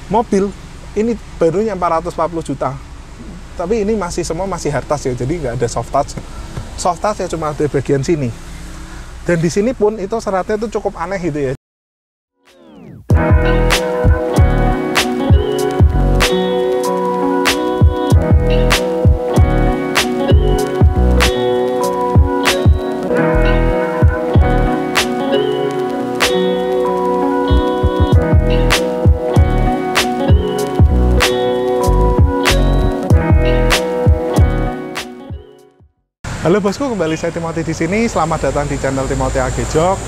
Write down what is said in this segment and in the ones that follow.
mobil ini barunya 440 juta. Tapi ini semua masih hard touch ya, jadi nggak ada soft touch. Soft touch ya cuma ada bagian sini. Dan di sini pun itu seratnya itu cukup aneh gitu ya. Halo bosku, kembali saya Timothy di sini. Selamat datang di channel Timothy AG Jog.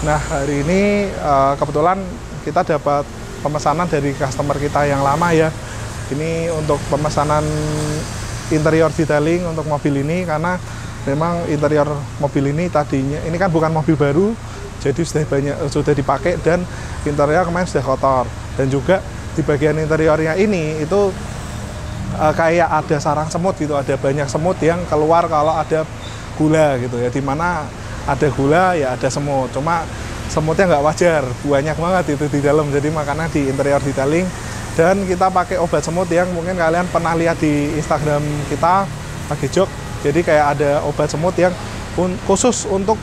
Nah, hari ini kebetulan kita dapat pemesanan dari customer kita yang lama ya. Ini untuk pemesanan interior detailing untuk mobil ini, karena memang interior mobil ini tadinya ini kan bukan mobil baru, jadi sudah dipakai dan interior kemarin sudah kotor. Dan juga di bagian interiornya ini itu kayak ada sarang semut gitu, ada banyak semut yang keluar kalau ada gula gitu ya. Dimana ada gula ya ada semut, cuma semutnya nggak wajar, banyak banget itu di dalam. Jadi makanya di interior detailing dan kita pakai obat semut yang mungkin kalian pernah lihat di Instagram kita AG Jog. Jadi kayak ada obat semut yang khusus untuk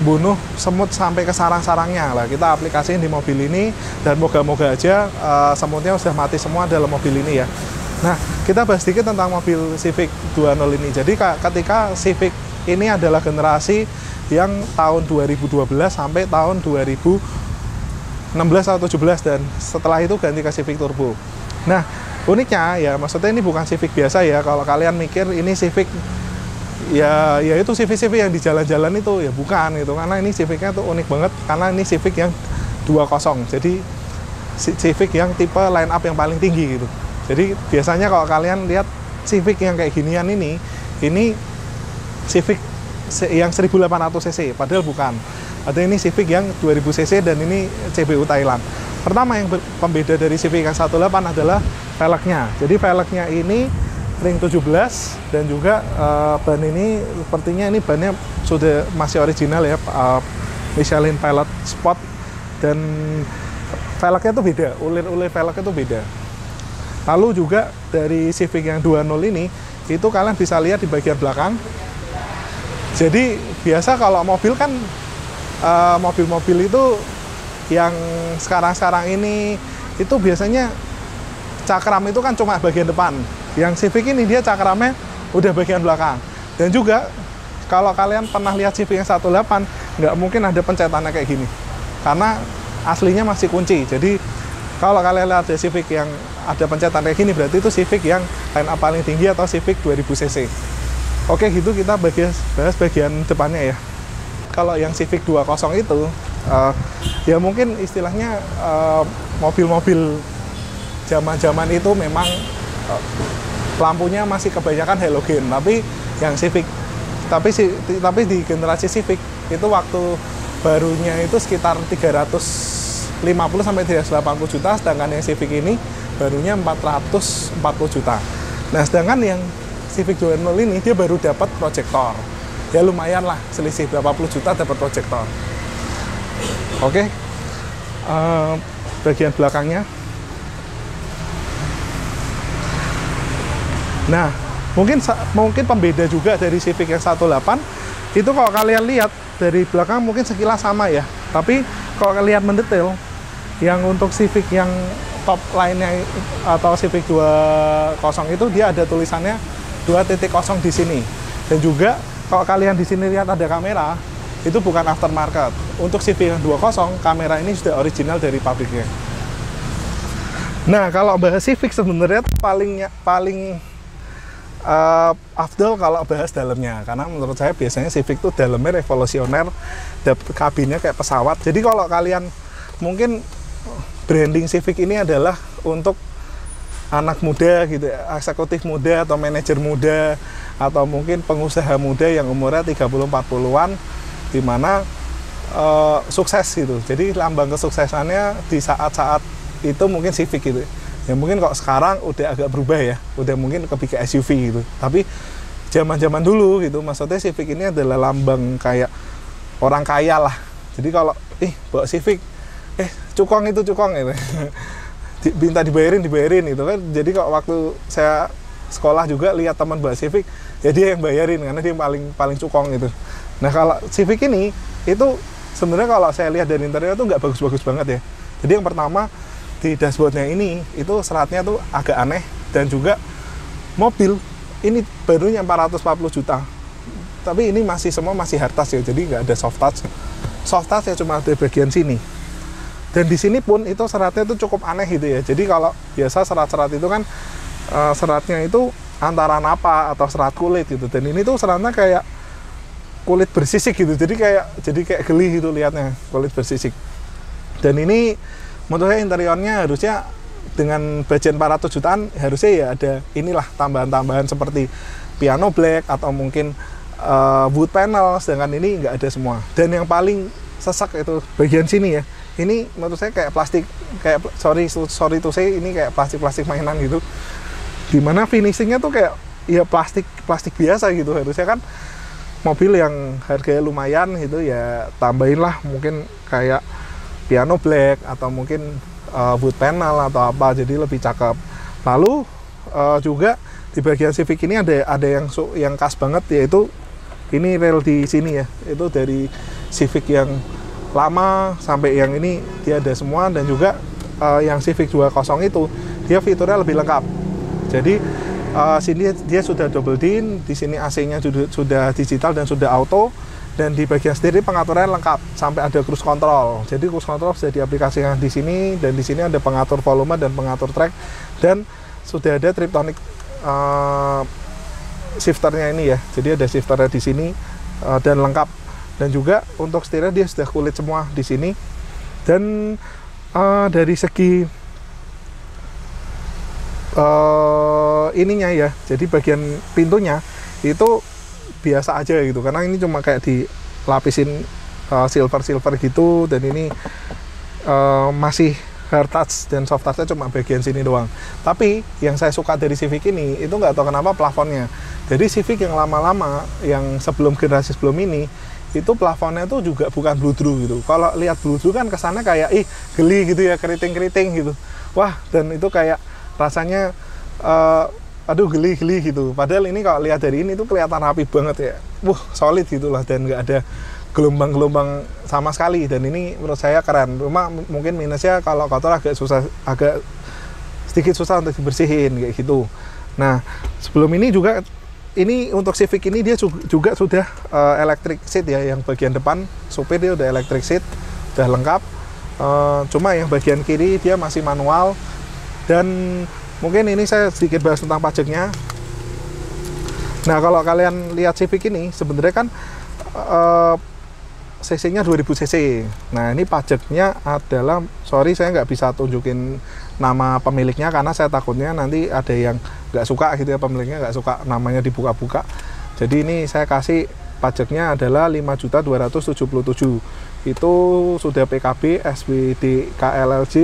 bunuh semut sampai ke sarang-sarangnya lah. Kita aplikasiin di mobil ini dan moga-moga aja semutnya sudah mati semua dalam mobil ini ya. Nah, kita bahas sedikit tentang mobil Civic 2.0 ini. Jadi ketika Civic ini adalah generasi yang tahun 2012 sampai tahun 2016 atau 17, dan setelah itu ganti ke Civic Turbo. Nah, uniknya ya, maksudnya ini bukan Civic biasa ya. Kalau kalian mikir ini Civic ya itu Civic yang di jalan-jalan itu ya bukan gitu. Karena ini Civicnya tuh unik banget, karena ini Civic yang 2.0. Jadi Civic yang tipe line up yang paling tinggi gitu. Jadi biasanya kalau kalian lihat Civic yang kayak ginian ini Civic yang 1800 cc, padahal bukan. Ada ini Civic yang 2000 cc dan ini CBU Thailand. Pertama yang pembeda dari Civic yang 18 adalah velgnya. Jadi velgnya ini ring 17 dan juga ban ini sepertinya ini bannya sudah masih original ya, Michelin Pilot Sport, dan velgnya itu beda, ulir-ulir velgnya itu beda. Lalu juga dari Civic yang 2.0 ini, itu kalian bisa lihat di bagian belakang. Jadi biasa kalau mobil kan, mobil-mobil itu yang sekarang-sekarang ini, itu biasanya cakram itu kan cuma bagian depan. Yang Civic ini dia cakramnya udah bagian belakang. Dan juga kalau kalian pernah lihat Civic yang 18, nggak mungkin ada pencetannya kayak gini. Karena aslinya masih kunci. Jadi kalau kalian lihat ada Civic yang ada pencetan kayak gini, berarti itu Civic yang line up paling tinggi atau Civic 2000 cc. Oke, gitu kita bahas bagian depannya ya. Kalau yang Civic 2.0 itu, ya mungkin istilahnya mobil-mobil zaman-zaman itu memang lampunya masih kebanyakan halogen. Tapi yang Civic, tapi di generasi Civic itu waktu barunya itu sekitar 350 sampai 380 juta, sedangkan yang Civic ini barunya 440 juta. Nah, sedangkan yang Civic 2.0 ini dia baru dapat proyektor. Ya lumayan lah, selisih berapa puluh juta dapat proyektor. Oke. Bagian belakangnya. Nah, mungkin pembeda juga dari Civic yang 18 itu kalau kalian lihat dari belakang mungkin sekilas sama ya. Tapi kalau kalian mendetail, yang untuk Civic yang top line-nya atau Civic 2.0 itu dia ada tulisannya 2.0 di sini. Dan juga kalau kalian di sini lihat ada kamera, itu bukan aftermarket. Untuk Civic yang 2.0, kamera ini sudah original dari pabriknya. Nah, kalau bahas Civic sebenarnya paling afdal kalau bahas dalamnya, karena menurut saya biasanya Civic tuh dalamnya revolusioner, kabinnya kayak pesawat. Jadi kalau kalian mungkin branding Civic ini adalah untuk anak muda gitu, eksekutif muda atau manajer muda atau mungkin pengusaha muda yang umurnya 30-40-an, di mana sukses gitu. Jadi lambang kesuksesannya di saat-saat itu mungkin Civic gitu. Ya mungkin kok sekarang udah agak berubah ya, udah mungkin lebih ke SUV gitu. Tapi zaman-zaman dulu gitu, maksudnya Civic ini adalah lambang kayak orang kaya lah. Jadi kalau bawa Civic, cukong itu cukong gitu. minta dibayarin gitu kan. Jadi kok waktu saya sekolah juga lihat teman bawa Civic, ya dia yang bayarin karena dia paling cukong gitu. Nah kalau Civic ini itu sebenarnya kalau saya lihat dari interior itu nggak bagus-bagus banget ya. Jadi yang pertama di dashboardnya ini itu seratnya tuh agak aneh, dan juga mobil ini barunya 440 juta. Tapi ini semua masih hard touch ya, jadi nggak ada soft touch. Soft touch ya cuma di bagian sini. Dan di sini pun itu seratnya itu cukup aneh gitu ya. Jadi kalau biasa serat-serat itu kan seratnya itu antara napa atau serat kulit gitu, dan ini tuh seratnya kayak kulit bersisik gitu, jadi kayak geli gitu lihatnya, kulit bersisik. Dan ini menurut saya interiornya harusnya dengan budget 400 jutaan harusnya ya ada inilah tambahan-tambahan seperti piano black atau mungkin wood panel, sedangkan ini nggak ada semua. Dan yang paling sesak itu bagian sini ya, ini menurut saya kayak plastik, kayak sorry to say, ini kayak plastik mainan gitu, dimana finishingnya tuh kayak ya plastik biasa gitu. Harusnya kan mobil yang harganya lumayan gitu ya tambahin lah mungkin kayak piano black atau mungkin wood panel atau apa, jadi lebih cakep. Lalu juga di bagian Civic ini ada yang khas banget, yaitu ini rail di sini ya, itu dari Civic yang lama sampai yang ini dia ada semua. Dan juga yang Civic 20 itu dia fiturnya lebih lengkap. Jadi sini dia sudah double din, di sini AC-nya sudah digital dan sudah auto, dan di bagian setir pengaturannya lengkap sampai ada cruise control. Jadi cruise control sudah diaplikasikan di sini, dan di sini ada pengatur volume dan pengatur track, dan sudah ada Triptonic shifternya ini ya. Jadi ada shifternya di sini dan lengkap. Dan juga untuk setirnya dia sudah kulit semua di sini. Dan dari segi ininya ya, jadi bagian pintunya itu biasa aja gitu, karena ini cuma kayak dilapisin silver gitu, dan ini masih hard touch dan soft touchnya cuma bagian sini doang. Tapi yang saya suka dari Civic ini itu nggak tahu kenapa plafonnya. Jadi Civic yang lama-lama, yang generasi sebelum ini, itu plafonnya tuh juga bukan bludru gitu. Kalau lihat bludru kan kesannya kayak geli gitu ya, keriting gitu. Wah, dan itu kayak rasanya aduh geli gitu. Padahal ini kalau lihat dari ini tuh kelihatan rapi banget ya, solid gitulah, dan nggak ada gelombang-gelombang sama sekali. Dan ini menurut saya keren. Cuma mungkin minusnya kalau kotor agak sedikit susah untuk dibersihin kayak gitu. Nah sebelum ini juga, ini untuk Civic ini dia juga sudah electric seat ya, yang bagian depan supir dia udah electric seat, udah lengkap. Cuma yang bagian kiri dia masih manual. Dan mungkin ini saya sedikit bahas tentang pajaknya. Nah kalau kalian lihat Civic ini sebenarnya kan cc-nya 2000 cc. Nah ini pajaknya adalah, sorry saya nggak bisa tunjukin nama pemiliknya karena saya takutnya nanti ada yang nggak suka gitu ya, pemiliknya nggak suka namanya dibuka-buka. Jadi ini saya kasih pajaknya adalah 5.277.000. Itu sudah PKB, SPD, KLLJ,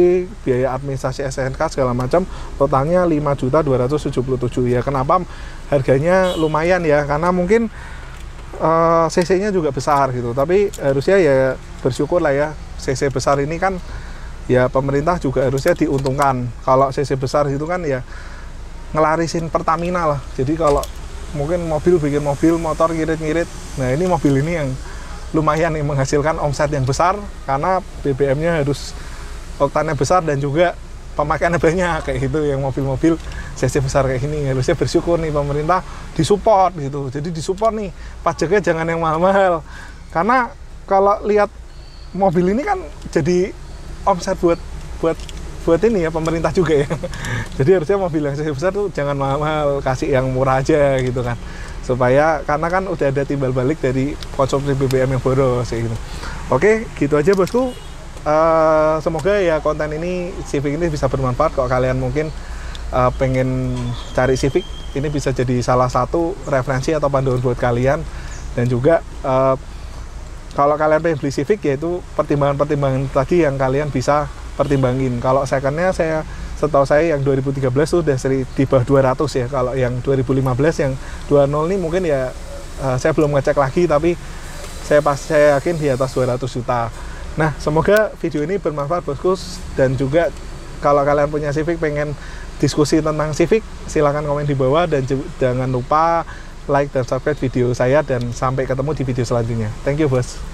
biaya administrasi SNK segala macam, totalnya 5.277.000 ya. Kenapa harganya lumayan ya? Karena mungkin CC-nya juga besar gitu. Tapi harusnya ya bersyukur lah ya, CC besar ini kan ya pemerintah juga harusnya diuntungkan. Kalau CC besar itu kan ya ngelarisin Pertamina lah. Jadi kalau mungkin mobil bikin mobil, motor ngirit-ngirit. Nah ini mobil ini yang lumayan nih menghasilkan omset yang besar, karena BBM-nya harus oktannya besar dan juga pemakaiannya banyak kayak gitu. Yang mobil-mobil CC besar kayak gini harusnya bersyukur nih pemerintah disupport gitu. Jadi disupport nih, pajaknya jangan yang mahal-mahal, karena kalau lihat mobil ini kan jadi omset buat ini ya pemerintah juga ya. Jadi harusnya mobil yang CC besar tuh jangan mahal-mahal, kasih yang murah aja gitu kan, supaya karena kan udah ada timbal balik dari konsumsi BBM yang boros ya gitu. Oke, gitu aja bosku. Semoga ya konten ini Civic ini bisa bermanfaat. Kalau kalian mungkin pengen cari Civic, ini bisa jadi salah satu referensi atau panduan buat kalian. Dan juga kalau kalian pengen beli Civic, yaitu pertimbangan-pertimbangan tadi yang kalian bisa pertimbangin. Kalau secondnya setahu saya yang 2013 tuh udah di bawah 200 ya. Kalau yang 2015 yang 20 ini mungkin ya saya belum ngecek lagi, tapi saya yakin di atas 200 juta. Nah semoga video ini bermanfaat bosku, dan juga Kalau kalian punya Civic, pengen diskusi tentang Civic, silahkan komen di bawah, dan jangan lupa like dan subscribe video saya, dan sampai ketemu di video selanjutnya. Thank you bos.